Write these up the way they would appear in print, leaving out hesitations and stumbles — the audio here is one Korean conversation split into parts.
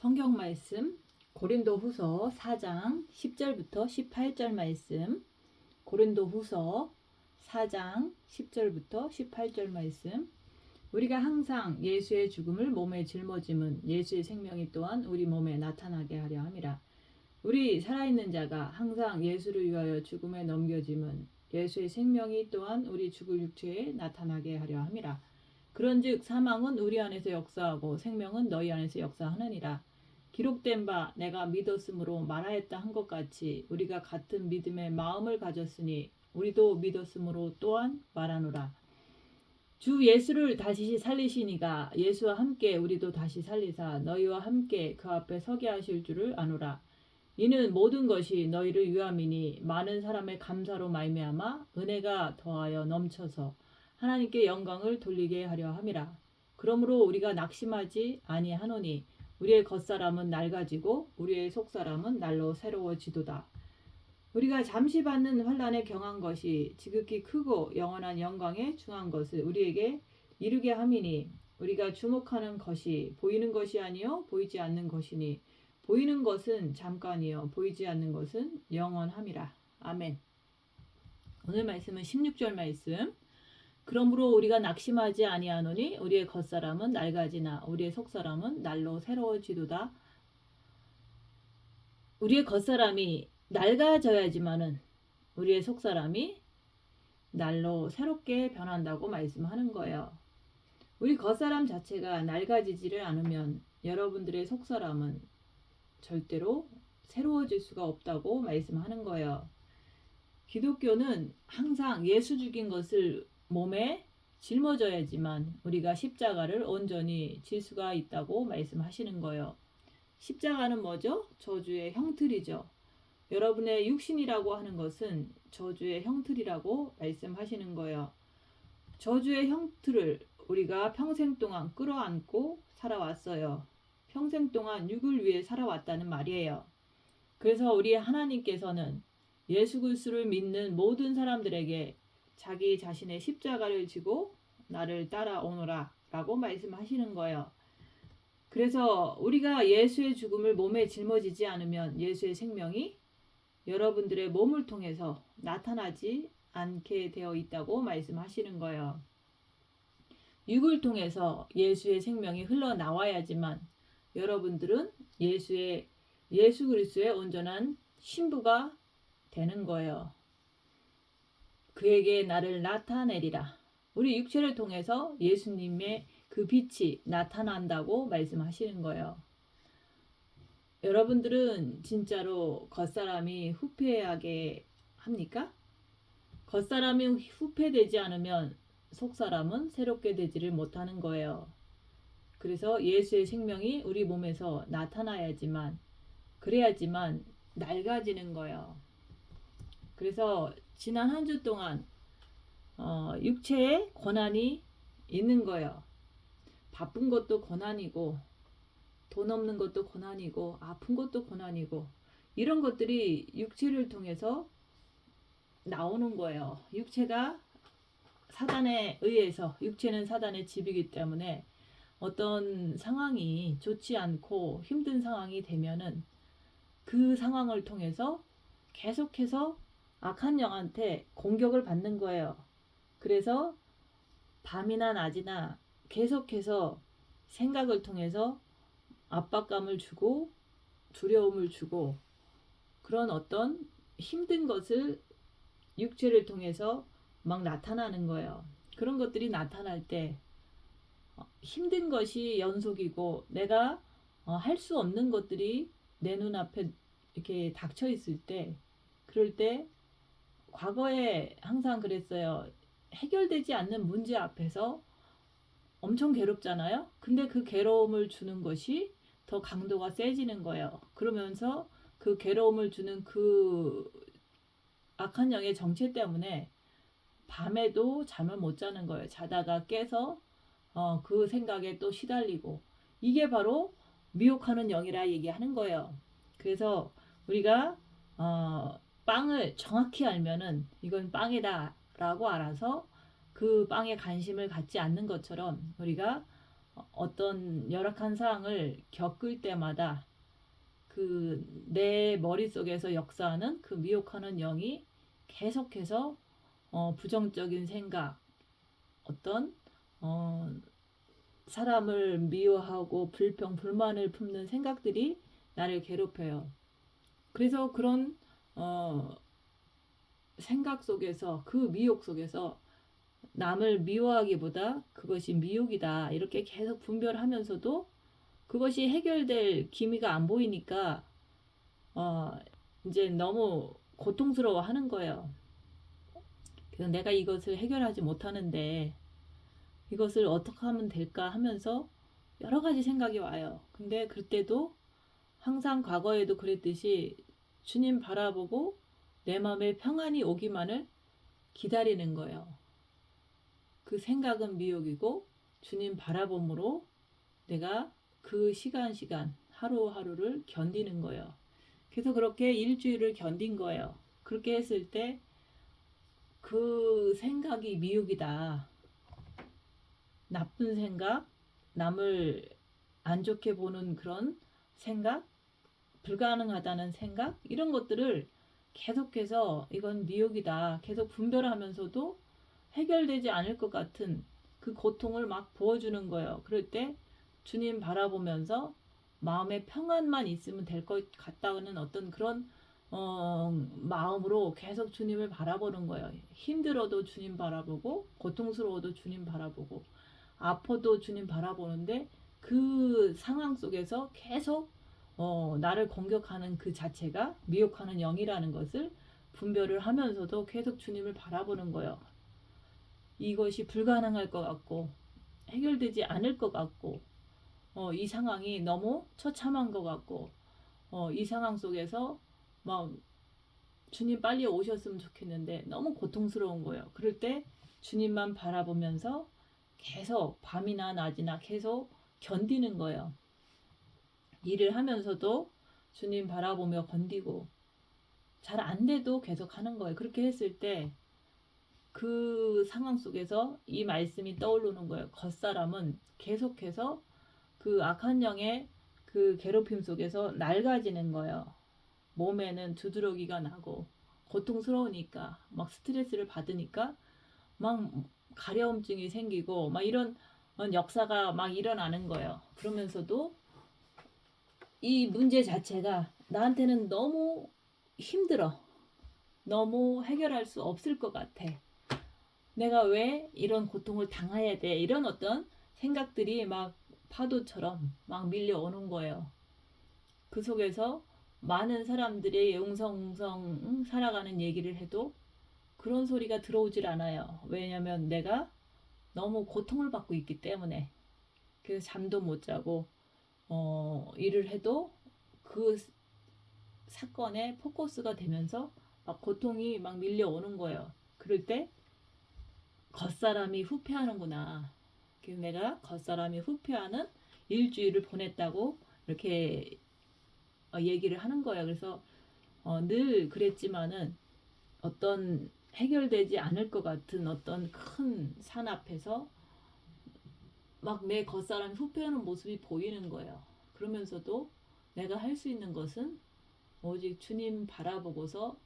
성경 말씀 고린도후서 4장 10절부터 18절 말씀. 고린도후서 4장 10절부터 18절 말씀. 우리가 항상 예수의 죽음을 몸에 짊어짐은 예수의 생명이 또한 우리 몸에 나타나게 하려 함이라. 우리 살아있는 자가 항상 예수를 위하여 죽음에 넘겨짐은 예수의 생명이 또한 우리 죽을 육체에 나타나게 하려 함이라. 그런즉 사망은 우리 안에서 역사하고 생명은 너희 안에서 역사하느니라. 기록된 바 내가 믿었으므로 말하였다 한 것 같이 우리가 같은 믿음의 마음을 가졌으니 우리도 믿었으므로 또한 말하노라. 주 예수를 다시 살리시니가 예수와 함께 우리도 다시 살리사 너희와 함께 그 앞에 서게 하실 줄을 아노라. 이는 모든 것이 너희를 위함이니 많은 사람의 감사로 말미암아 은혜가 더하여 넘쳐서 하나님께 영광을 돌리게 하려 함이라. 그러므로 우리가 낙심하지 아니하노니 우리의 겉사람은 낡아지고 우리의 속사람은 날로 새로워지도다. 우리가 잠시 받는 환난에 경한 것이 지극히 크고 영원한 영광에 중한 것을 우리에게 이루게 함이니 우리가 주목하는 것이 보이는 것이 아니요 보이지 않는 것이니 보이는 것은 잠깐이요 보이지 않는 것은 영원함이라. 아멘. 오늘 말씀은 16절 말씀. 그러므로 우리가 낙심하지 아니하노니 우리의 겉사람은 낡아지나 우리의 속사람은 날로 새로워지도다. 우리의 겉사람이 낡아져야지만은 우리의 속사람이 날로 새롭게 변한다고 말씀하는 거예요. 우리 겉사람 자체가 낡아지지를 않으면 여러분들의 속사람은 절대로 새로워질 수가 없다고 말씀하는 거예요. 기독교는 항상 예수 죽인 것을 몸에 짊어져야지만 우리가 십자가를 온전히 질 수가 있다고 말씀하시는 거예요. 십자가는 뭐죠? 저주의 형틀이죠. 여러분의 육신이라고 하는 것은 저주의 형틀이라고 말씀하시는 거예요. 저주의 형틀을 우리가 평생 동안 끌어안고 살아왔어요. 평생 동안 육을 위해 살아왔다는 말이에요. 그래서 우리 하나님께서는 예수 그리스도를 믿는 모든 사람들에게 자기 자신의 십자가를 지고 나를 따라오너라 라고 말씀하시는 거예요. 그래서 우리가 예수의 죽음을 몸에 짊어지지 않으면 예수의 생명이 여러분들의 몸을 통해서 나타나지 않게 되어 있다고 말씀하시는 거예요. 육을 통해서 예수의 생명이 흘러나와야지만 여러분들은 예수 그리스도의 온전한 신부가 되는 거예요. 그에게 나를 나타내리라. 우리 육체를 통해서 예수님의 그 빛이 나타난다고 말씀하시는 거예요. 여러분들은 진짜로 겉사람이 후패하게 합니까? 겉사람이 후패되지 않으면 속사람은 새롭게 되지를 못하는 거예요. 그래서 예수의 생명이 우리 몸에서 나타나야지만 그래야지만 낡아지는 거예요. 그래서 지난 한 주 동안 육체에 고난이 있는 거예요. 바쁜 것도 고난이고 돈 없는 것도 고난이고 아픈 것도 고난이고 이런 것들이 육체를 통해서 나오는 거예요. 육체가 사단에 의해서 육체는 사단의 집이기 때문에 어떤 상황이 좋지 않고 힘든 상황이 되면은 그 상황을 통해서 계속해서 악한 영한테 공격을 받는 거예요. 그래서 밤이나 낮이나 계속해서 생각을 통해서 압박감을 주고 두려움을 주고 그런 어떤 힘든 것을 육체를 통해서 막 나타나는 거예요. 그런 것들이 나타날 때 힘든 것이 연속이고 내가 할 수 없는 것들이 내 눈앞에 이렇게 닥쳐 있을 때 그럴 때 과거에 항상 그랬어요. 해결되지 않는 문제 앞에서 엄청 괴롭잖아요. 근데 그 괴로움을 주는 것이 더 강도가 세지는 거예요. 그러면서 그 괴로움을 주는 그 악한 영의 정체 때문에 밤에도 잠을 못 자는 거예요. 자다가 깨서 그 생각에 또 시달리고 이게 바로 미혹하는 영이라 얘기하는 거예요. 그래서 우리가 빵을 정확히 알면은 이건 빵이다 라고 알아서 그 빵에 관심을 갖지 않는 것처럼 우리가 어떤 열악한 사항을 겪을 때마다 그 내 머릿속에서 역사하는 그 미혹하는 영이 계속해서 부정적인 생각, 어떤 어, 사람을 미워하고 불평, 불만을 품는 생각들이 나를 괴롭혀요. 그래서 그런 어, 생각 속에서 그 미혹 속에서 남을 미워하기보다 그것이 미혹이다 이렇게 계속 분별하면서도 그것이 해결될 기미가 안 보이니까 어, 이제 너무 고통스러워 하는 거예요. 그래서 내가 이것을 해결하지 못하는데 이것을 어떻게 하면 될까 하면서 여러 가지 생각이 와요. 근데 그때도 항상 과거에도 그랬듯이 주님 바라보고 내 마음에 평안이 오기만을 기다리는 거예요. 그 생각은 미혹이고 주님 바라봄으로 내가 그 시간 하루하루를 견디는 거예요. 그래서 그렇게 일주일을 견딘 거예요. 그렇게 했을 때 그 생각이 미혹이다. 나쁜 생각, 남을 안 좋게 보는 그런 생각, 불가능하다는 생각, 이런 것들을 계속해서 이건 미혹이다. 계속 분별하면서도 해결되지 않을 것 같은 그 고통을 막 부어주는 거예요. 그럴 때 주님 바라보면서 마음의 평안만 있으면 될 것 같다는 어떤 그런 마음으로 계속 주님을 바라보는 거예요. 힘들어도 주님 바라보고 고통스러워도 주님 바라보고 아파도 주님 바라보는데 그 상황 속에서 계속 나를 공격하는 그 자체가 미혹하는 영이라는 것을 분별을 하면서도 계속 주님을 바라보는 거예요. 이것이 불가능할 것 같고 해결되지 않을 것 같고 이 상황이 너무 처참한 것 같고 이 상황 속에서 막 주님 빨리 오셨으면 좋겠는데 너무 고통스러운 거예요. 그럴 때 주님만 바라보면서 계속 밤이나 낮이나 계속 견디는 거예요. 일을 하면서도 주님 바라보며 견디고 잘 안 돼도 계속 하는 거예요. 그렇게 했을 때 그 상황 속에서 이 말씀이 떠오르는 거예요. 겉사람은 계속해서 그 악한 영의 그 괴롭힘 속에서 낡아지는 거예요. 몸에는 두드러기가 나고 고통스러우니까 막 스트레스를 받으니까 막 가려움증이 생기고 막 이런 역사가 막 일어나는 거예요. 그러면서도 이 문제 자체가 나한테는 너무 힘들어. 너무 해결할 수 없을 것 같아. 내가 왜 이런 고통을 당해야 돼? 이런 어떤 생각들이 막 파도처럼 막 밀려오는 거예요. 그 속에서 많은 사람들이 웅성웅성 살아가는 얘기를 해도 그런 소리가 들어오질 않아요. 왜냐면 내가 너무 고통을 받고 있기 때문에. 그래서 잠도 못 자고 일을 해도 그 사건에 포커스가 되면서 막 고통이 막 밀려오는 거예요. 그럴 때 겉사람이 후회하는구나. 그래서 내가 겉사람이 후회하는 일주일을 보냈다고 이렇게 얘기를 하는 거예요. 그래서 늘 그랬지만은 어떤 해결되지 않을 것 같은 어떤 큰 산 앞에서 막 내 겉사람이 후회하는 모습이 보이는 거예요. 그러면서도 내가 할 수 있는 것은 오직 주님 바라보고서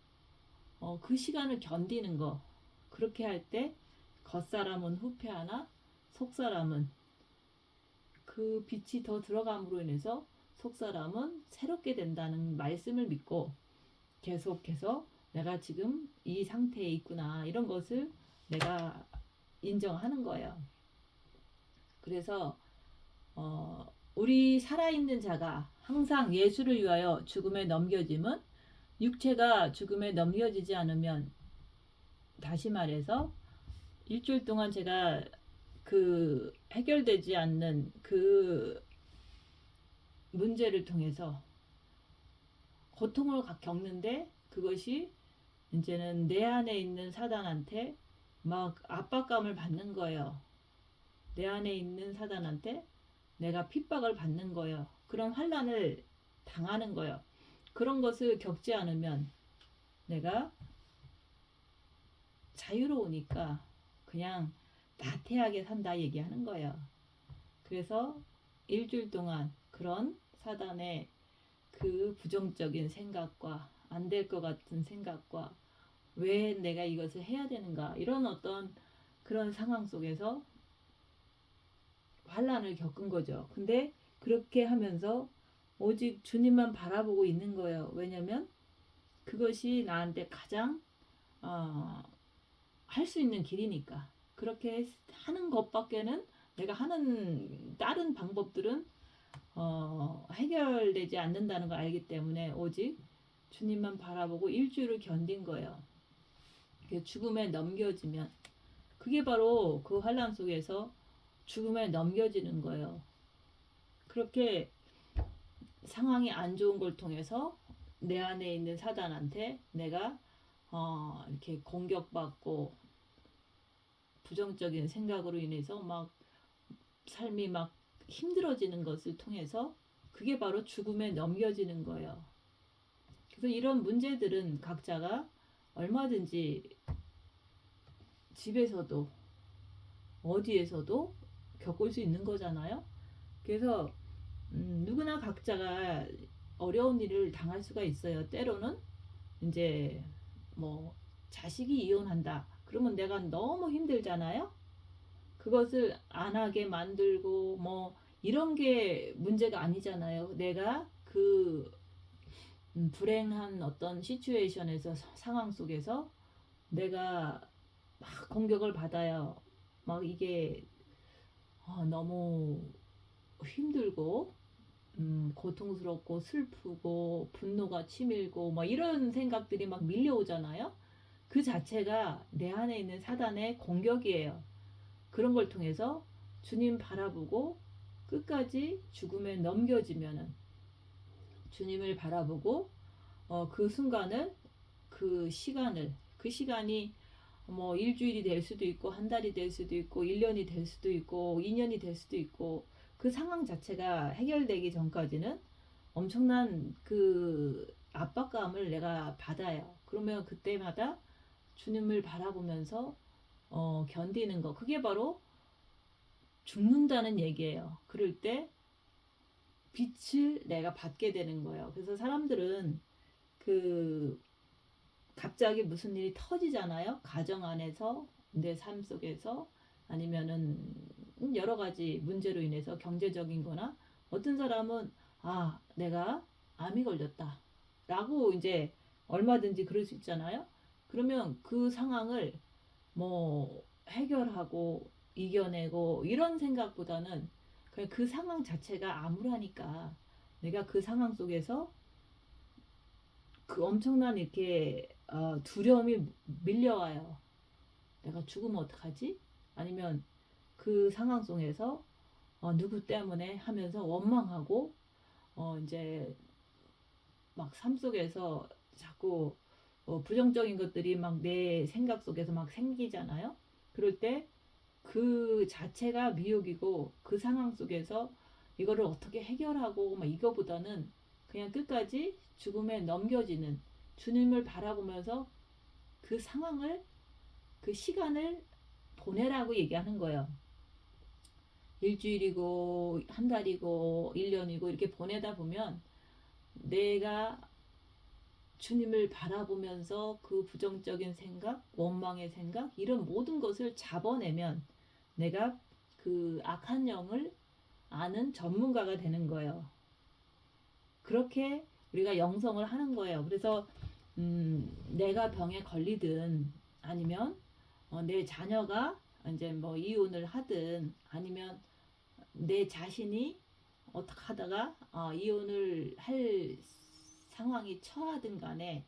그 시간을 견디는 거. 그렇게 할 때 겉사람은 후회하나 속사람은 그 빛이 더 들어감으로 인해서 속사람은 새롭게 된다는 말씀을 믿고 계속해서 내가 지금 이 상태에 있구나 이런 것을 내가 인정하는 거예요. 그래서 우리 살아있는 자가 항상 예수를 위하여 죽음에 넘겨짐은 육체가 죽음에 넘겨지지 않으면 다시 말해서 일주일 동안 제가 그 해결되지 않는 그 문제를 통해서 고통을 겪는데 그것이 이제는 내 안에 있는 사단한테 막 압박감을 받는 거예요. 내 안에 있는 사단한테 내가 핍박을 받는 거예요. 그런 환난을 당하는 거예요. 그런 것을 겪지 않으면 내가 자유로우니까 그냥 나태하게 산다 얘기하는 거예요. 그래서 일주일 동안 그런 사단의 그 부정적인 생각과 안 될 것 같은 생각과 왜 내가 이것을 해야 되는가 이런 어떤 그런 상황 속에서 환란을 겪은 거죠. 근데 그렇게 하면서 오직 주님만 바라보고 있는 거예요. 왜냐면 그것이 나한테 가장 할 수 있는 길이니까. 그렇게 하는 것밖에는 내가 하는 다른 방법들은 해결되지 않는다는 걸 알기 때문에 오직 주님만 바라보고 일주일을 견딘 거예요. 죽음에 넘겨지면 그게 바로 그 환란 속에서 죽음에 넘겨지는 거예요. 그렇게 상황이 안 좋은 걸 통해서 내 안에 있는 사단한테 내가 이렇게 공격받고 부정적인 생각으로 인해서 막 삶이 막 힘들어지는 것을 통해서 그게 바로 죽음에 넘겨지는 거예요. 그래서 이런 문제들은 각자가 얼마든지 집에서도 어디에서도 겪을 수 있는 거잖아요. 그래서 누구나 각자가 어려운 일을 당할 수가 있어요. 때로는 이제 뭐 자식이 이혼한다. 그러면 내가 너무 힘들잖아요. 그것을 안 하게 만들고 뭐 이런 게 문제가 아니잖아요. 내가 그 불행한 어떤 시츄에이션에서 상황 속에서 내가 막 공격을 받아요. 막 이게 너무 힘들고 고통스럽고 슬프고 분노가 치밀고 막 이런 생각들이 막 밀려오잖아요. 그 자체가 내 안에 있는 사단의 공격이에요. 그런 걸 통해서 주님 바라보고 끝까지 죽음에 넘겨지면은 주님을 바라보고 그 순간을 그 시간이 뭐 일주일이 될 수도 있고 한 달이 될 수도 있고 1년이 될 수도 있고 2년이 될 수도 있고 그 상황 자체가 해결되기 전까지는 엄청난 그 압박감을 내가 받아요. 그러면 그때마다 주님을 바라보면서 견디는 거 그게 바로 죽는다는 얘기예요. 그럴 때 빛을 내가 받게 되는 거예요. 그래서 사람들은 그 갑자기 무슨 일이 터지잖아요. 가정 안에서 내 삶 속에서 아니면은 여러 가지 문제로 인해서 경제적인 거나 어떤 사람은 내가 암이 걸렸다 라고 이제 얼마든지 그럴 수 있잖아요. 그러면 그 상황을 뭐 해결하고 이겨내고 이런 생각보다는 그냥 그 상황 자체가 암울하니까 내가 그 상황 속에서 그 엄청난 이렇게 두려움이 밀려와요. 내가 죽으면 어떡하지? 아니면 그 상황 속에서 누구 때문에 하면서 원망하고 이제 막 삶 속에서 자꾸 부정적인 것들이 막 내 생각 속에서 막 생기잖아요. 그럴 때 그 자체가 미혹이고 그 상황 속에서 이거를 어떻게 해결하고 막 이거보다는 그냥 끝까지 죽음에 넘겨지는 주님을 바라보면서 그 상황을 그 시간을 보내라고 얘기하는 거예요. 일주일이고 한 달이고 1년이고 이렇게 보내다 보면 내가 주님을 바라보면서 그 부정적인 생각, 원망의 생각 이런 모든 것을 잡아내면 내가 그 악한 영을 아는 전문가가 되는 거예요. 그렇게 우리가 영성을 하는 거예요. 그래서 내가 병에 걸리든 아니면 내 자녀가 이제 뭐 이혼을 하든 아니면 내 자신이 어떻게 하다가 이혼을 할 상황이 처하든 간에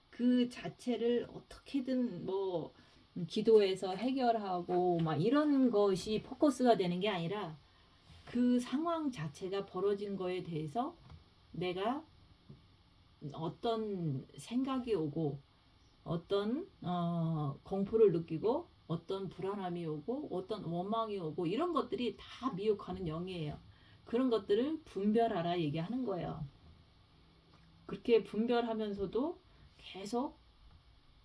그 자체를 어떻게든 뭐 기도해서 해결하고 막 이런 것이 포커스가 되는 게 아니라 그 상황 자체가 벌어진 거에 대해서 내가 어떤 생각이 오고 어떤 공포를 느끼고 어떤 불안함이 오고 어떤 원망이 오고 이런 것들이 다 미혹하는 영이에요. 그런 것들을 분별하라 얘기하는 거예요. 그렇게 분별하면서도 계속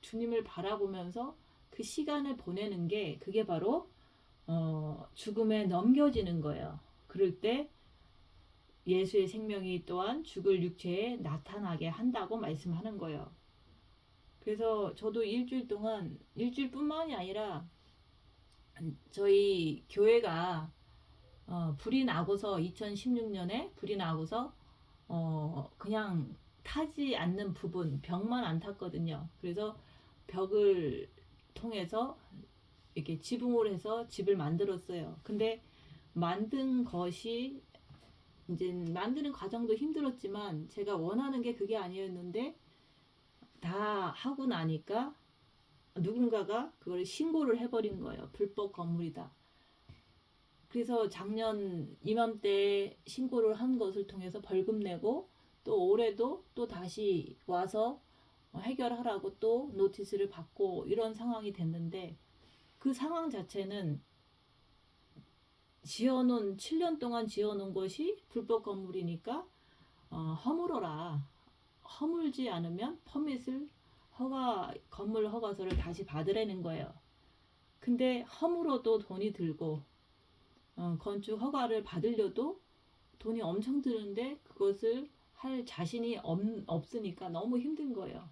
주님을 바라보면서 그 시간을 보내는 게 그게 바로 죽음에 넘겨지는 거예요. 그럴 때 예수의 생명이 또한 죽을 육체에 나타나게 한다고 말씀하는 거예요. 그래서 저도 일주일 동안, 일주일뿐만이 아니라 저희 교회가 불이 나고서 2016년에 불이 나고서 그냥 타지 않는 부분, 벽만 안 탔거든요. 그래서 벽을 통해서 이렇게 지붕을 해서 집을 만들었어요. 근데 만든 것이 이제 만드는 과정도 힘들었지만 제가 원하는 게 그게 아니었는데 다 하고 나니까 누군가가 그걸 신고를 해버린 거예요. 불법 건물이다. 그래서 작년 이맘때 신고를 한 것을 통해서 벌금 내고 또 올해도 또 다시 와서 해결하라고 또 노티스를 받고 이런 상황이 됐는데 그 상황 자체는 지어놓은 7년 동안 지어놓은 것이 불법 건물이니까 허물어라. 허물지 않으면 퍼밋을 건물 허가서를 다시 받으라는 거예요. 근데 허물어도 돈이 들고 건축 허가를 받으려도 돈이 엄청 드는데 그것을 할 자신이 없으니까 너무 힘든 거예요.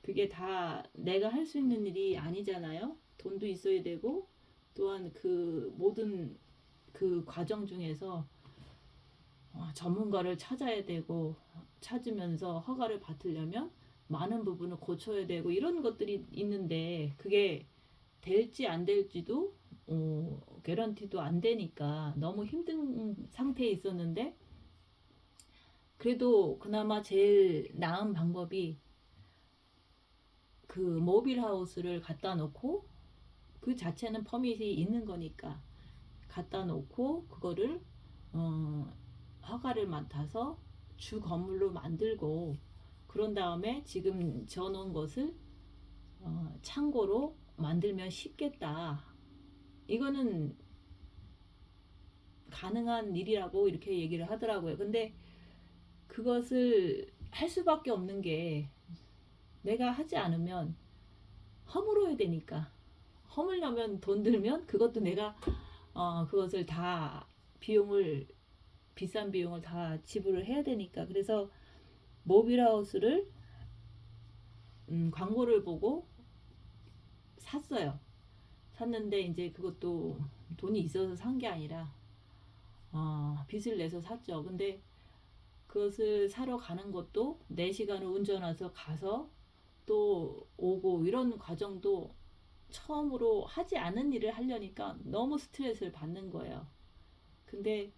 그게 다 내가 할 수 있는 일이 아니잖아요. 돈도 있어야 되고 또한 그 모든 그 과정 중에서 전문가를 찾아야 되고 찾으면서 허가를 받으려면 많은 부분을 고쳐야 되고 이런 것들이 있는데 그게 될지 안 될지도 개런티도 안 되니까 너무 힘든 상태에 있었는데 그래도 그나마 제일 나은 방법이 그 모빌하우스를 갖다 놓고 그 자체는 퍼밋이 있는 거니까 갖다 놓고 그거를 허가를 맡아서 주 건물로 만들고 그런 다음에 지금 지어놓은 것을 창고로 만들면 쉽겠다. 이거는 가능한 일이라고 이렇게 얘기를 하더라고요. 근데 그것을 할 수밖에 없는 게 내가 하지 않으면 허물어야 되니까 허물려면 돈 들면 그것도 내가 그것을 다 비싼 비용을 다 지불을 해야 되니까 그래서 모빌하우스를 광고를 보고 샀어요. 샀는데 이제 그것도 돈이 있어서 산 게 아니라 빚을 내서 샀죠. 근데 그것을 사러 가는 것도 4시간을 운전해서 가서 또 오고 이런 과정도 처음으로 하지 않은 일을 하려니까 너무 스트레스를 받는 거예요. 근데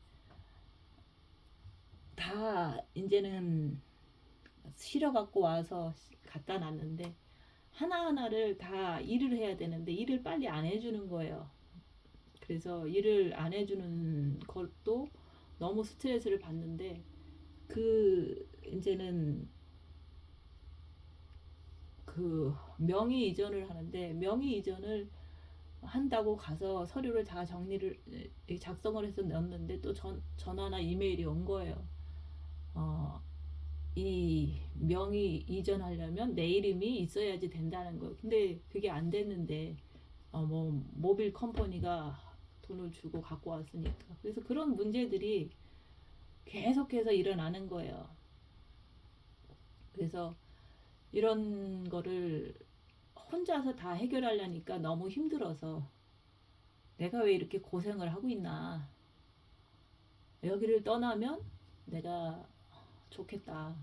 다 이제는 실어 갖고 와서 갖다 놨는데 하나하나를 다 일을 해야 되는데 일을 빨리 안 해주는 거예요. 그래서 일을 안 해주는 것도 너무 스트레스를 받는데 이제는 그 명의 이전을 하는데 명의 이전을 한다고 가서 서류를 다 작성을 해서 넣었는데 또 전화나 이메일이 온 거예요. 이 명의 이전하려면 내 이름이 있어야지 된다는 거예요. 근데 그게 안 됐는데 뭐 모빌 컴퍼니가 돈을 주고 갖고 왔으니까 그래서 그런 문제들이 계속해서 일어나는 거예요. 그래서 이런 거를 혼자서 다 해결하려니까 너무 힘들어서 내가 왜 이렇게 고생을 하고 있나. 여기를 떠나면 내가 좋겠다.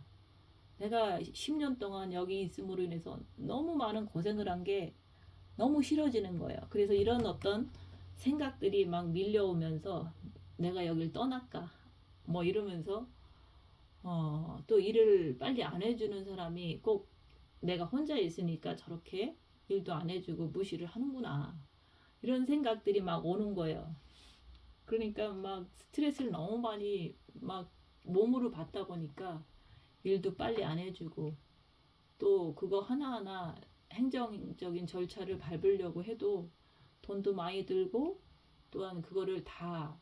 내가 10년 동안 여기 있음으로 인해서 너무 많은 고생을 한 게 너무 싫어지는 거예요. 그래서 이런 어떤 생각들이 막 밀려오면서 내가 여길 떠날까 뭐 이러면서 또 일을 빨리 안 해주는 사람이 꼭 내가 혼자 있으니까 저렇게 일도 안 해주고 무시를 하는구나 이런 생각들이 막 오는 거예요. 그러니까 막 스트레스를 너무 많이 막 몸으로 받다 보니까 일도 빨리 안 해주고 또 그거 하나하나 행정적인 절차를 밟으려고 해도 돈도 많이 들고 또한 그거를 다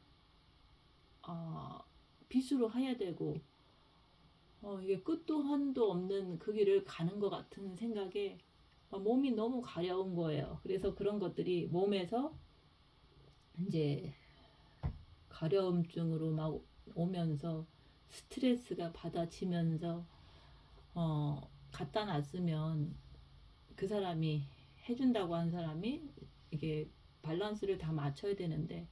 빚으로 해야 되고 이게 끝도 한도 없는 그 길을 가는 것 같은 생각에 몸이 너무 가려운 거예요. 그래서 그런 것들이 몸에서 이제 가려움증으로 막 오면서 스트레스가 받아지면서 갖다 놨으면 그 사람이 해준다고 한 사람이 이게 밸런스를 다 맞춰야 되는데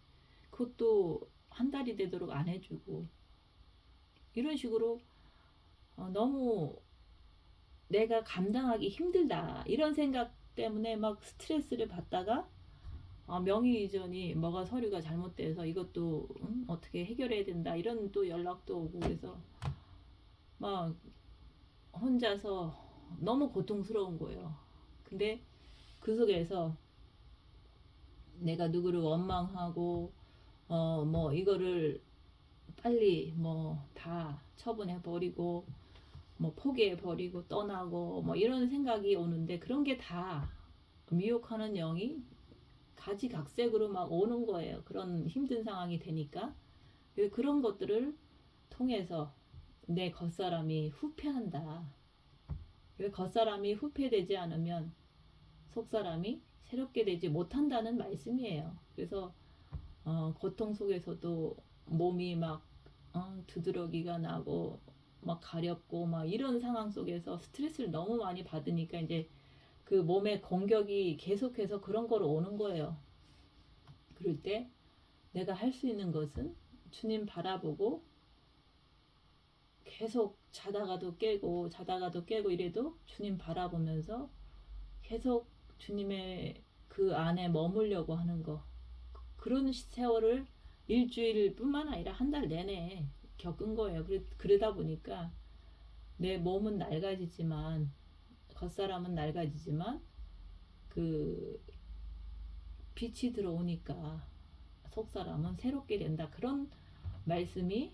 그것도 한 달이 되도록 안 해주고 이런 식으로 너무 내가 감당하기 힘들다 이런 생각 때문에 막 스트레스를 받다가 명의 이전이 뭐가 서류가 잘못돼서 이것도 어떻게 해결해야 된다 이런 또 연락도 오고 그래서 막 혼자서 너무 고통스러운 거예요. 근데 그 속에서 내가 누구를 원망하고 뭐 이거를 빨리 뭐 다 처분해 버리고 뭐 포기해 버리고 떠나고 뭐 이런 생각이 오는데 그런 게 다 미혹하는 영이 가지각색으로 막 오는 거예요. 그런 힘든 상황이 되니까 그런 것들을 통해서 내 겉사람이 후패한다. 겉사람이 후패되지 않으면 속사람이 새롭게 되지 못한다는 말씀이에요. 그래서 고통 속에서도 몸이 막 두드러기가 나고 막 가렵고 막 이런 상황 속에서 스트레스를 너무 많이 받으니까 이제 그 몸의 공격이 계속해서 그런 거로 오는 거예요. 그럴 때 내가 할 수 있는 것은 주님 바라보고 계속 자다가도 깨고 이래도 주님 바라보면서 계속 주님의 그 안에 머물려고 하는 거. 그런 세월을 일주일 뿐만 아니라 한 달 내내 겪은 거예요. 그러다 보니까 내 몸은 낡아지지만 겉사람은 낡아지지만 그 빛이 들어오니까 속사람은 새롭게 된다. 그런 말씀이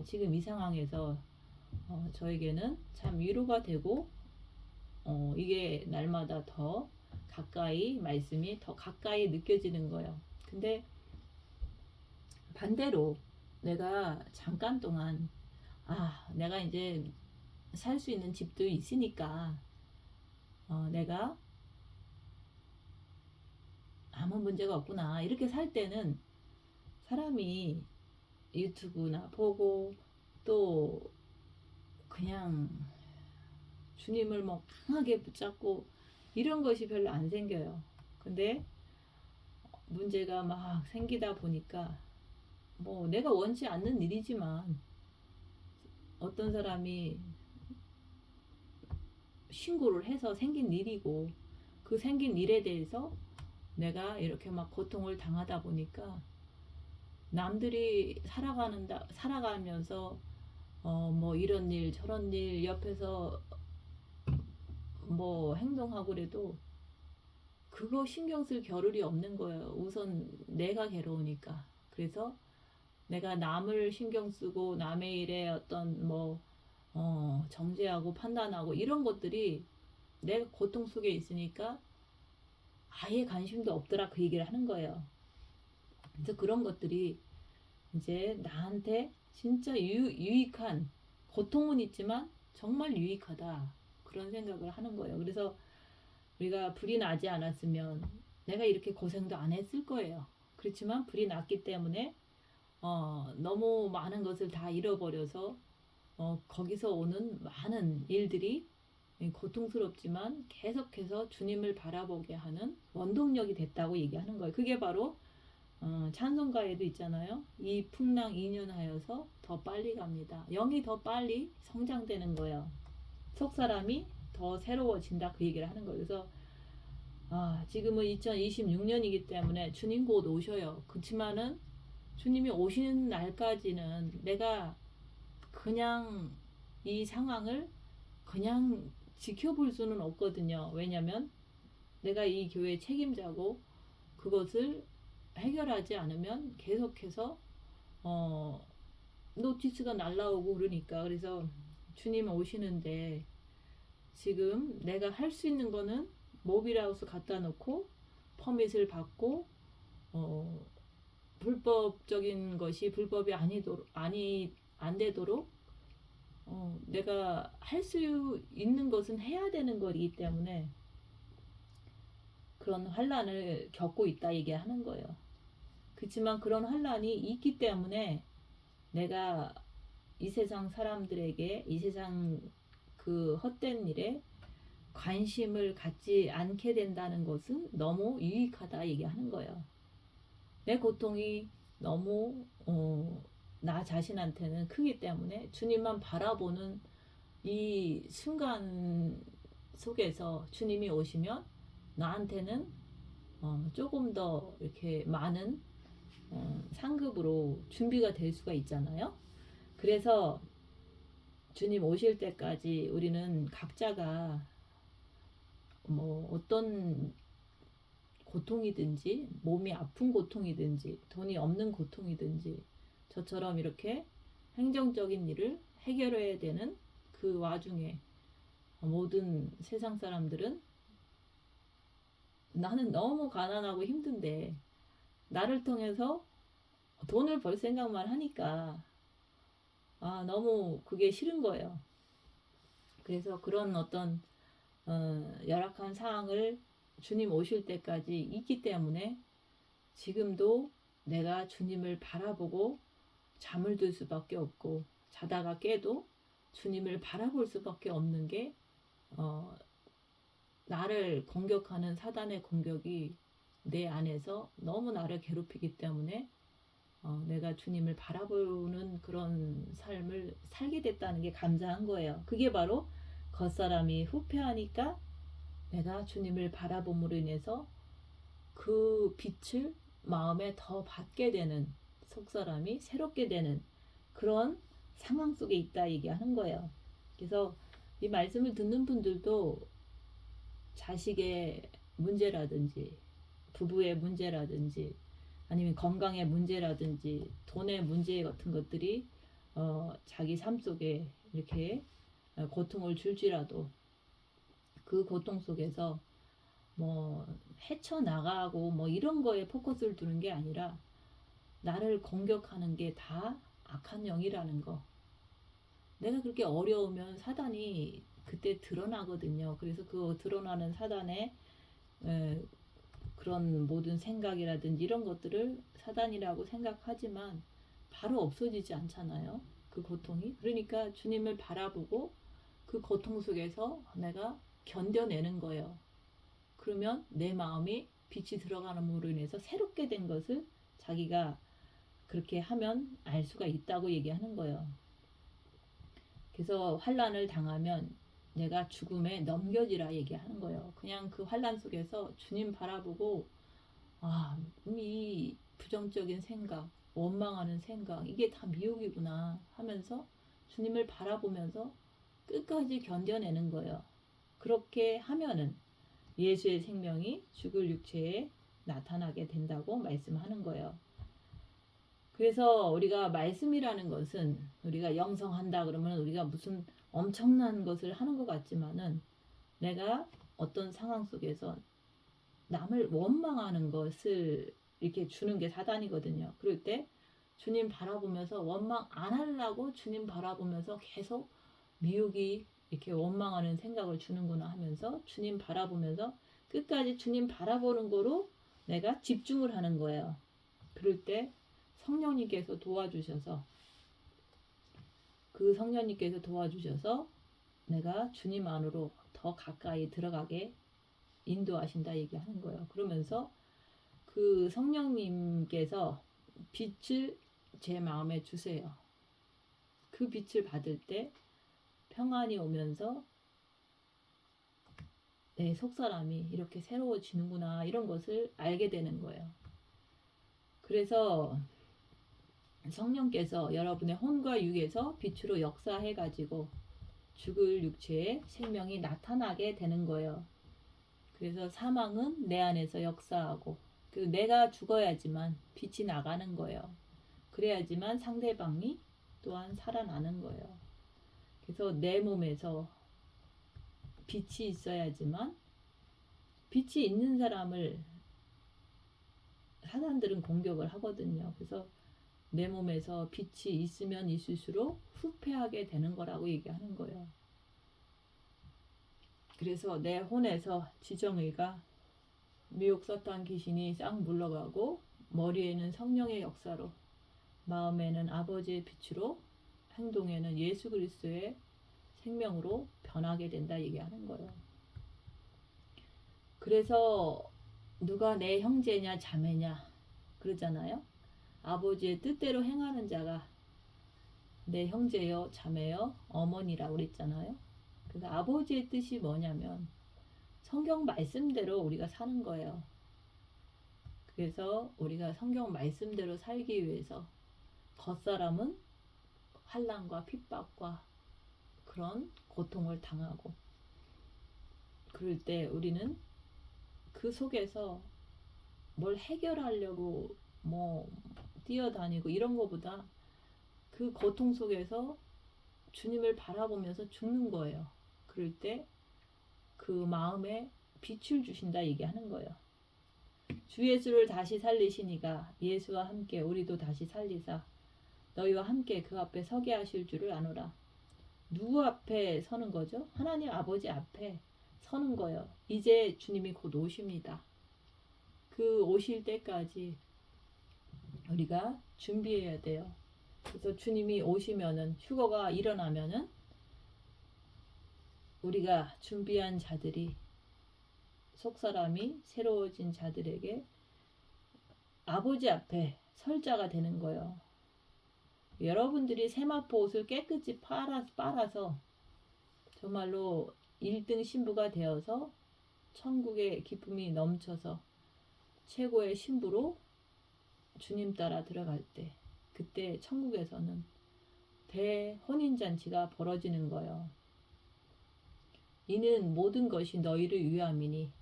지금 이 상황에서 저에게는 참 위로가 되고 이게 날마다 더 가까이 말씀이 더 가까이 느껴지는 거예요. 근데 반대로 내가 잠깐 동안 내가 이제 살 수 있는 집도 있으니까 내가 아무 문제가 없구나 이렇게 살 때는 사람이 유튜브나 보고 또 그냥 주님을 뭐 강하게 붙잡고 이런 것이 별로 안 생겨요. 근데 문제가 막 생기다 보니까 뭐 내가 원치 않는 일이지만 어떤 사람이 신고를 해서 생긴 일이고 그 생긴 일에 대해서 내가 이렇게 막 고통을 당하다 보니까 남들이 살아가면서 뭐 이런 일 저런 일 옆에서 뭐 행동하고 그래도 그거 신경 쓸 겨를이 없는 거예요. 우선 내가 괴로우니까. 그래서 내가 남을 신경 쓰고 남의 일에 어떤 뭐 정죄하고 판단하고 이런 것들이 내가 고통 속에 있으니까 아예 관심도 없더라 그 얘기를 하는 거예요. 그래서 그런 것들이 이제 나한테 진짜 유익한 고통은 있지만 정말 유익하다 그런 생각을 하는 거예요. 그래서 우리가 불이 나지 않았으면 내가 이렇게 고생도 안 했을 거예요. 그렇지만 불이 났기 때문에 너무 많은 것을 다 잃어버려서 거기서 오는 많은 일들이 고통스럽지만 계속해서 주님을 바라보게 하는 원동력이 됐다고 얘기하는 거예요. 그게 바로 찬송가에도 있잖아요. 이 풍랑 2년 하여서 더 빨리 갑니다. 영이 더 빨리 성장되는 거예요. 속사람이 더 새로워진다 그 얘기를 하는 거예요. 그래서 지금은 2026년이기 때문에 주님 곧 오셔요. 그렇지만은 주님이 오시는 날까지는 내가 그냥 이 상황을 그냥 지켜볼 수는 없거든요. 왜냐면 내가 이 교회 책임자고 그것을 해결하지 않으면 계속해서 노티스가 날라오고 그러니까 그래서 주님 오시는데 지금 내가 할 수 있는 거는 모빌하우스 갖다 놓고 퍼밋을 받고 불법적인 것이 불법이 안 되도록 내가 할 수 있는 것은 해야 되는 거기 때문에 그런 환란을 겪고 있다 얘기하는 거예요. 그렇지만 그런 환란이 있기 때문에 내가 이 세상 사람들에게 이 세상 그 헛된 일에 관심을 갖지 않게 된다는 것은 너무 유익하다 얘기하는 거예요. 내 고통이 너무 나 자신한테는 크기 때문에 주님만 바라보는 이 순간 속에서 주님이 오시면 나한테는 조금 더 이렇게 많은 상급으로 준비가 될 수가 있잖아요. 그래서 주님 오실 때까지 우리는 각자가 뭐 어떤 고통이든지 몸이 아픈 고통이든지 돈이 없는 고통이든지 저처럼 이렇게 행정적인 일을 해결해야 되는 그 와중에 모든 세상 사람들은 나는 너무 가난하고 힘든데 나를 통해서 돈을 벌 생각만 하니까 너무 그게 싫은 거예요. 그래서 그런 어떤 열악한 상황을 주님 오실 때까지 있기 때문에 지금도 내가 주님을 바라보고 잠을 들 수밖에 없고 자다가 깨도 주님을 바라볼 수밖에 없는 게 나를 공격하는 사단의 공격이 내 안에서 너무 나를 괴롭히기 때문에 내가 주님을 바라보는 그런 삶을 살게 됐다는 게 감사한 거예요. 그게 바로 겉사람이 후패하니까 내가 주님을 바라봄으로 인해서 그 빛을 마음에 더 받게 되는 속사람이 새롭게 되는 그런 상황 속에 있다 얘기하는 거예요. 그래서 이 말씀을 듣는 분들도 자식의 문제라든지 부부의 문제라든지 아니면 건강의 문제라든지 돈의 문제 같은 것들이 자기 삶 속에 이렇게 고통을 줄지라도 그 고통 속에서 뭐 헤쳐나가고 뭐 이런 거에 포커스를 두는 게 아니라 나를 공격하는 게 다 악한 영이라는 거. 내가 그렇게 어려우면 사단이 그때 드러나거든요. 그래서 그 드러나는 사단의 그런 모든 생각이라든지 이런 것들을 사단이라고 생각하지만 바로 없어지지 않잖아요. 그 고통이. 그러니까 주님을 바라보고 그 고통 속에서 내가 견뎌내는 거예요. 그러면 내 마음이 빛이 들어가는으로 인해서 새롭게 된 것을 자기가 그렇게 하면 알 수가 있다고 얘기하는 거예요. 그래서 환란을 당하면 내가 죽음에 넘겨지라 얘기하는 거예요. 그냥 그 환란 속에서 주님 바라보고 이 부정적인 생각, 원망하는 생각 이게 다 미혹이구나 하면서 주님을 바라보면서 끝까지 견뎌내는 거예요. 그렇게 하면은 예수의 생명이 죽을 육체에 나타나게 된다고 말씀하는 거예요. 그래서 우리가 말씀이라는 것은 우리가 영성한다 그러면 우리가 무슨 엄청난 것을 하는 것 같지만은 내가 어떤 상황 속에서 남을 원망하는 것을 이렇게 주는 게 사단이거든요. 그럴 때 주님 바라보면서 원망 안 하려고 주님 바라보면서 계속 미혹이 이렇게 원망하는 생각을 주는구나 하면서 주님 바라보면서 끝까지 주님 바라보는 거로 내가 집중을 하는 거예요. 그럴 때 성령님께서 도와주셔서 그 성령님께서 도와주셔서 내가 주님 안으로 더 가까이 들어가게 인도하신다 얘기하는 거예요. 그러면서 그 성령님께서 빛을 제 마음에 주세요. 그 빛을 받을 때 평안이 오면서 내 속사람이 이렇게 새로워지는구나 이런 것을 알게 되는 거예요. 그래서 성령께서 여러분의 혼과 육에서 빛으로 역사해가지고 죽을 육체에 생명이 나타나게 되는 거예요. 그래서 사망은 내 안에서 역사하고 내가 죽어야지만 빛이 나가는 거예요. 그래야지만 상대방이 또한 살아나는 거예요. 그래서 내 몸에서 빛이 있어야지만 빛이 있는 사람을 사람들은 공격을 하거든요. 그래서 내 몸에서 빛이 있으면 있을수록 후패하게 되는 거라고 얘기하는 거예요. 그래서 내 혼에서 지정의가 미혹 사탄 귀신이 싹 물러가고 머리에는 성령의 역사로, 마음에는 아버지의 빛으로, 행동에는 예수 그리스도의 생명으로 변하게 된다 얘기하는 거예요. 그래서 누가 내 형제냐 자매냐 그러잖아요. 아버지의 뜻대로 행하는 자가 내 형제요 자매요 어머니라고 그랬잖아요. 그래서 아버지의 뜻이 뭐냐면 성경 말씀대로 우리가 사는 거예요. 그래서 우리가 성경 말씀대로 살기 위해서 겉사람은 환난과 핍박과 그런 고통을 당하고, 그럴 때 우리는 그 속에서 뭘 해결하려고 뭐 뛰어다니고 이런 거보다 그 고통 속에서 주님을 바라보면서 죽는 거예요. 그럴 때 그 마음에 빛을 주신다 얘기하는 거예요. 주 예수를 다시 살리시니가 예수와 함께 우리도 다시 살리사 너희와 함께 그 앞에 서게 하실 줄을 아노라. 누구 앞에 서는 거죠? 하나님 아버지 앞에 서는 거예요. 이제 주님이 곧 오십니다. 그 오실 때까지 우리가 준비해야 돼요. 그래서 주님이 오시면은, 휴거가 일어나면은 우리가 준비한 자들이, 속사람이 새로워진 자들에게 아버지 앞에 설 자가 되는 거예요. 여러분들이 세마포 옷을 깨끗이 빨아서 정말로 1등 신부가 되어서 천국의 기쁨이 넘쳐서 최고의 신부로 주님 따라 들어갈 때, 그때 천국에서는 대혼인잔치가 벌어지는 거예요. 이는 모든 것이 너희를 위함이니,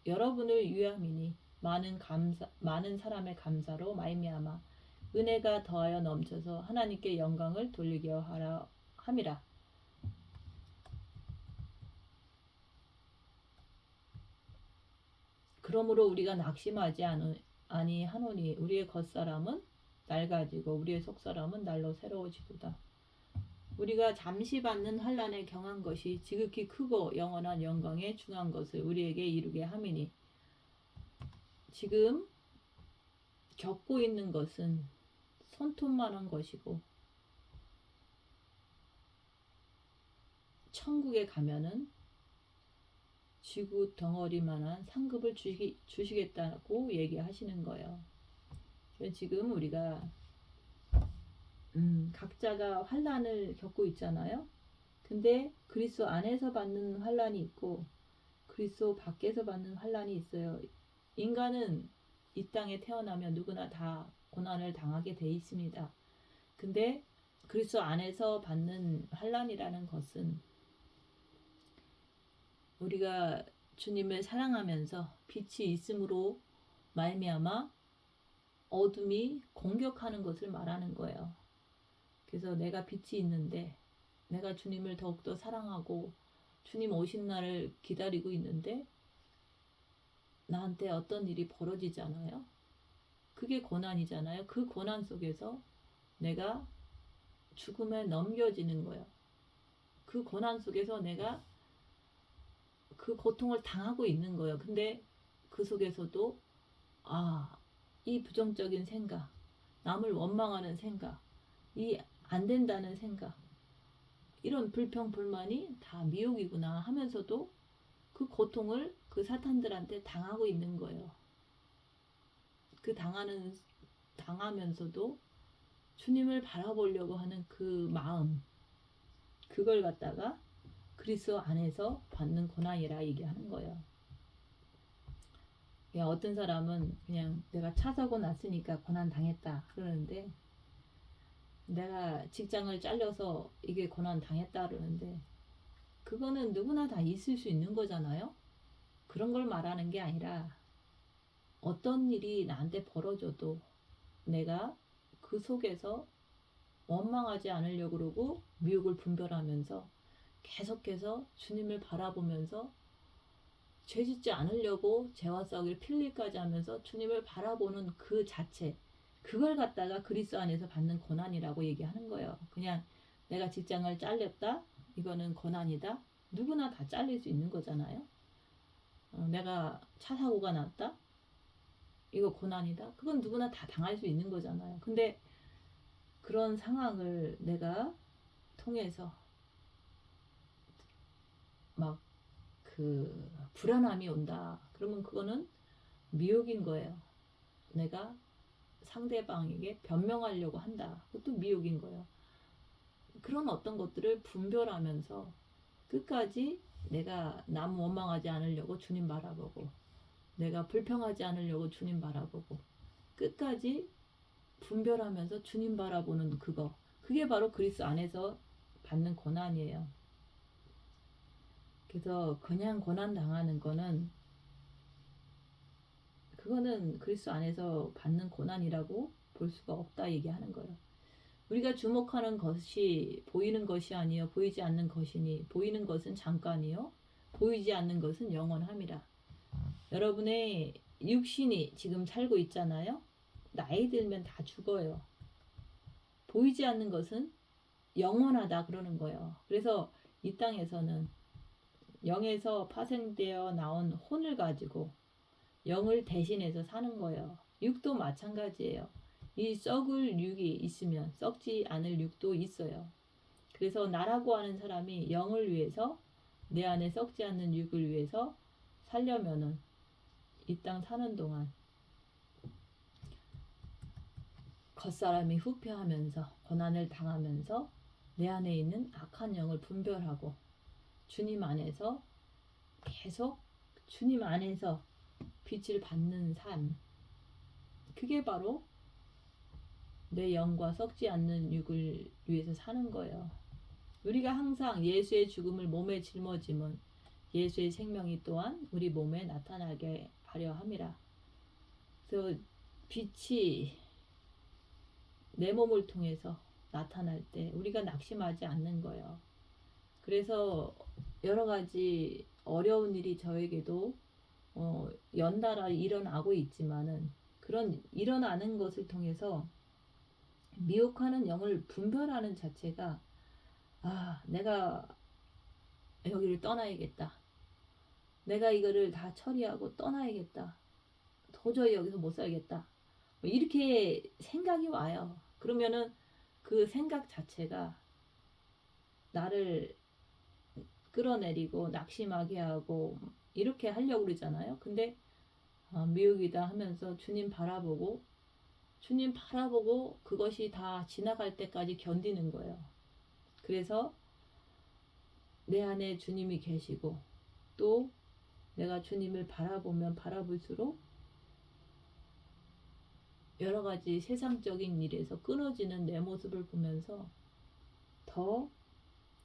여러분을 위함이니, 많은 사람의 감사로 말미암아 은혜가 더하여 넘쳐서 하나님께 영광을 돌리게 하라 함이라. 그러므로 우리가 낙심하지 아니하노니 우리의 겉사람은 낡아지고 우리의 속사람은 날로 새로워지도다. 우리가 잠시 받는 환난에 경한 것이 지극히 크고 영원한 영광에 중한 것을 우리에게 이루게 함이니, 지금 겪고 있는 것은 손톱만한 것이고 천국에 가면은 지구 덩어리만한 상급을 주시겠다고 얘기하시는 거예요. 지금 우리가 각자가 환난을 겪고 있잖아요. 근데 그리스도 안에서 받는 환난이 있고 그리스도 밖에서 받는 환난이 있어요. 인간은 이 땅에 태어나면 누구나 다 고난을 당하게 돼 있습니다. 근데 그리스도 안에서 받는 환난이라는 것은 우리가 주님을 사랑하면서 빛이 있음으로 말미암아 어둠이 공격하는 것을 말하는 거예요. 그래서 내가 빛이 있는데, 내가 주님을 더욱더 사랑하고 주님 오신 날을 기다리고 있는데 나한테 어떤 일이 벌어지잖아요. 그게 고난이잖아요. 그 고난 속에서 내가 죽음에 넘겨지는 거예요. 그 고난 속에서 내가 그 고통을 당하고 있는 거예요. 근데 그 속에서도 이 부정적인 생각, 남을 원망하는 생각, 이 안 된다는 생각, 이런 불평 불만이 다 미혹이구나 하면서도 그 고통을 그 사탄들한테 당하고 있는 거예요. 그 당하면서도 주님을 바라보려고 하는 그 마음, 그걸 갖다가 그리스도 안에서 받는 고난이라 얘기하는 거예요. 어떤 사람은 그냥 내가 차 사고 났으니까 고난 당했다 그러는데, 내가 직장을 잘려서 이게 고난 당했다 그러는데, 그거는 누구나 다 있을 수 있는 거잖아요. 그런 걸 말하는 게 아니라 어떤 일이 나한테 벌어져도 내가 그 속에서 원망하지 않으려고 그러고 미혹을 분별하면서 계속해서 주님을 바라보면서 죄짓지 않으려고 죄와 싸우기를 필리까지 하면서 주님을 바라보는 그 자체, 그걸 갖다가 그리스도 안에서 받는 고난이라고 얘기하는 거예요. 그냥 내가 직장을 잘렸다, 이거는 고난이다. 누구나 다 잘릴 수 있는 거잖아요. 내가 차 사고가 났다, 이거 고난이다. 그건 누구나 다 당할 수 있는 거잖아요. 근데 그런 상황을 내가 통해서 막 그 불안함이 온다. 그러면 그거는 미혹인 거예요. 내가 상대방에게 변명하려고 한다. 그것도 미혹인 거예요. 그런 어떤 것들을 분별하면서 끝까지 내가 남 원망하지 않으려고 주님 바라보고, 내가 불평하지 않으려고 주님 바라보고, 끝까지 분별하면서 주님 바라보는 그거, 그게 바로 그리스도 안에서 받는 고난이에요. 그래서 그냥 고난 당하는 거는, 그거는 그리스도 안에서 받는 고난이라고 볼 수가 없다 얘기하는 거예요. 우리가 주목하는 것이 보이는 것이 아니요 보이지 않는 것이니, 보이는 것은 잠깐이요 보이지 않는 것은 영원함이라. 여러분의 육신이 지금 살고 있잖아요. 나이 들면 다 죽어요. 보이지 않는 것은 영원하다 그러는 거예요. 그래서 이 땅에서는 영에서 파생되어 나온 혼을 가지고 영을 대신해서 사는 거예요. 육도 마찬가지예요. 이 썩을 육이 있으면 썩지 않을 육도 있어요. 그래서 나라고 하는 사람이 영을 위해서, 내 안에 썩지 않는 육을 위해서 살려면은 이 땅 사는 동안 겉사람이 후패하면서 고난을 당하면서 내 안에 있는 악한 영을 분별하고 주님 안에서 계속 주님 안에서 빛을 받는 삶, 그게 바로 내 영과 썩지 않는 육을 위해서 사는 거예요. 우리가 항상 예수의 죽음을 몸에 짊어짐은 예수의 생명이 또한 우리 몸에 나타나게 하려 함이라. 그래서 빛이 내 몸을 통해서 나타날 때 우리가 낙심하지 않는 거예요. 그래서 여러 가지 어려운 일이 저에게도 연달아 일어나고 있지만은, 그런 일어나는 것을 통해서 미혹하는 영을 분별하는 자체가, 내가 여기를 떠나야겠다. 내가 이거를 다 처리하고 떠나야겠다. 도저히 여기서 못 살겠다. 이렇게 생각이 와요. 그러면은 그 생각 자체가 나를 끌어내리고 낙심하게 하고 이렇게 하려고 그러잖아요. 근데 미혹이다 하면서 주님 바라보고 그것이 다 지나갈 때까지 견디는 거예요. 그래서 내 안에 주님이 계시고, 또 내가 주님을 바라보면 바라볼수록 여러 가지 세상적인 일에서 끊어지는 내 모습을 보면서 더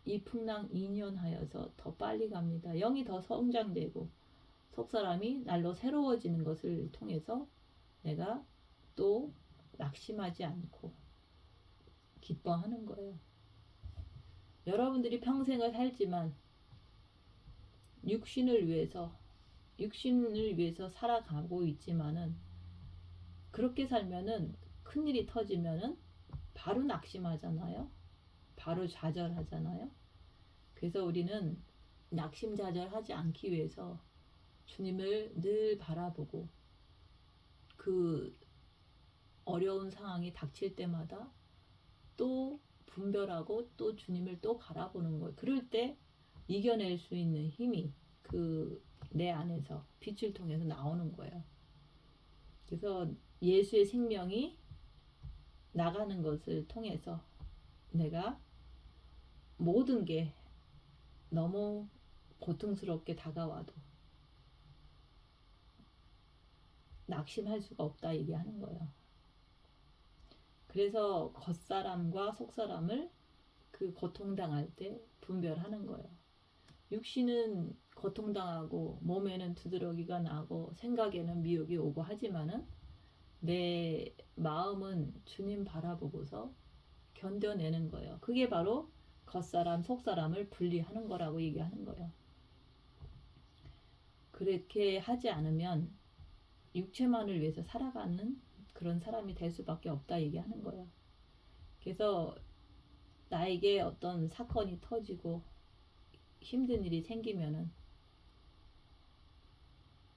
이풍랑이년하여서 더 빨리 갑니다. 영이 더 성장되고 속사람이 날로 새로워지는 것을 통해서 내가 또 낙심하지 않고 기뻐하는 거예요. 여러분들이 평생을 살지만 육신을 위해서 살아가고 있지만은, 그렇게 살면은 큰일이 터지면은 바로 낙심하잖아요. 바로 좌절하잖아요. 그래서 우리는 낙심좌절하지 않기 위해서 주님을 늘 바라보고, 그 어려운 상황이 닥칠 때마다 또 분별하고 또 주님을 또 바라보는 거예요. 그럴 때 이겨낼 수 있는 힘이 그 내 안에서 빛을 통해서 나오는 거예요. 그래서 예수의 생명이 나가는 것을 통해서 내가 모든 게 너무 고통스럽게 다가와도 낙심할 수가 없다 얘기하는 거예요. 그래서 겉사람과 속사람을 그 고통당할 때 분별하는 거예요. 육신은 고통당하고 몸에는 두드러기가 나고 생각에는 미혹이 오고 하지만은 내 마음은 주님 바라보고서 견뎌내는 거예요. 그게 바로 겉사람 속사람을 분리하는 거라고 얘기하는 거예요. 그렇게 하지 않으면 육체만을 위해서 살아가는 그런 사람이 될 수밖에 없다 얘기하는 거예요. 그래서 나에게 어떤 사건이 터지고 힘든 일이 생기면은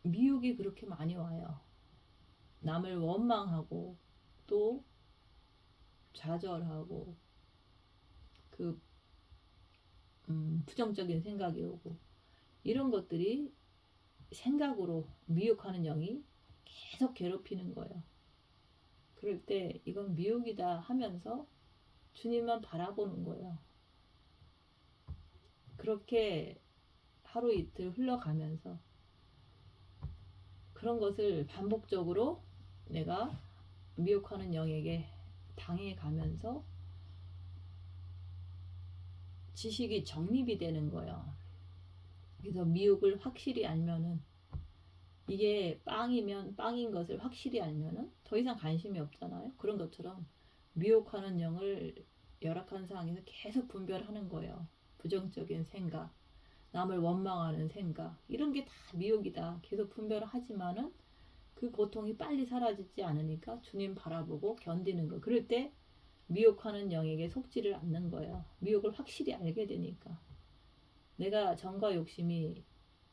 미혹이 그렇게 많이 와요. 남을 원망하고 또 좌절하고 그 부정적인 생각이 오고 이런 것들이 생각으로 미혹하는 영이 계속 괴롭히는 거예요. 그럴 때 이건 미혹이다 하면서 주님만 바라보는 거예요. 그렇게 하루 이틀 흘러가면서 그런 것을 반복적으로 내가 미혹하는 영에게 당해가면서 지식이 정립이 되는 거예요. 그래서 미혹을 확실히 알면은 이게 빵이면 빵인 것을 확실히 알면은 더 이상 관심이 없잖아요. 그런 것처럼 미혹하는 영을 열악한 상황에서 계속 분별하는 거예요. 부정적인 생각, 남을 원망하는 생각, 이런 게 다 미혹이다. 계속 분별을 하지만은 그 고통이 빨리 사라지지 않으니까 주님 바라보고 견디는 거. 그럴 때 미혹하는 영에게 속지를 않는 거예요. 미혹을 확실히 알게 되니까. 내가 정과 욕심이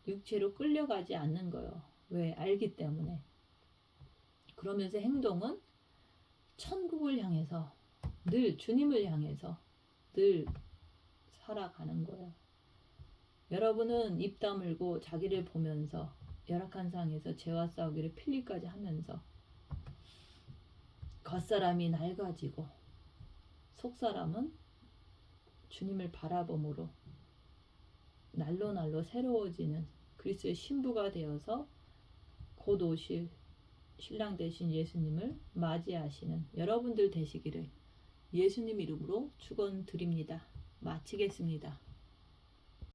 육체로 끌려가지 않는 거예요. 왜? 알기 때문에. 그러면서 행동은 천국을 향해서 늘 주님을 향해서 늘 살아가는 거예요. 여러분은 입 다물고 자기를 보면서 열악한 상황에서 죄와 싸우기를 필리까지 하면서 겉사람이 낡아지고 속사람은 주님을 바라봄으로 날로 날로 새로워지는 그리스도의 신부가 되어서 곧 오실 신랑 되신 예수님을 맞이하시는 여러분들 되시기를 예수님 이름으로 축원드립니다. 마치겠습니다.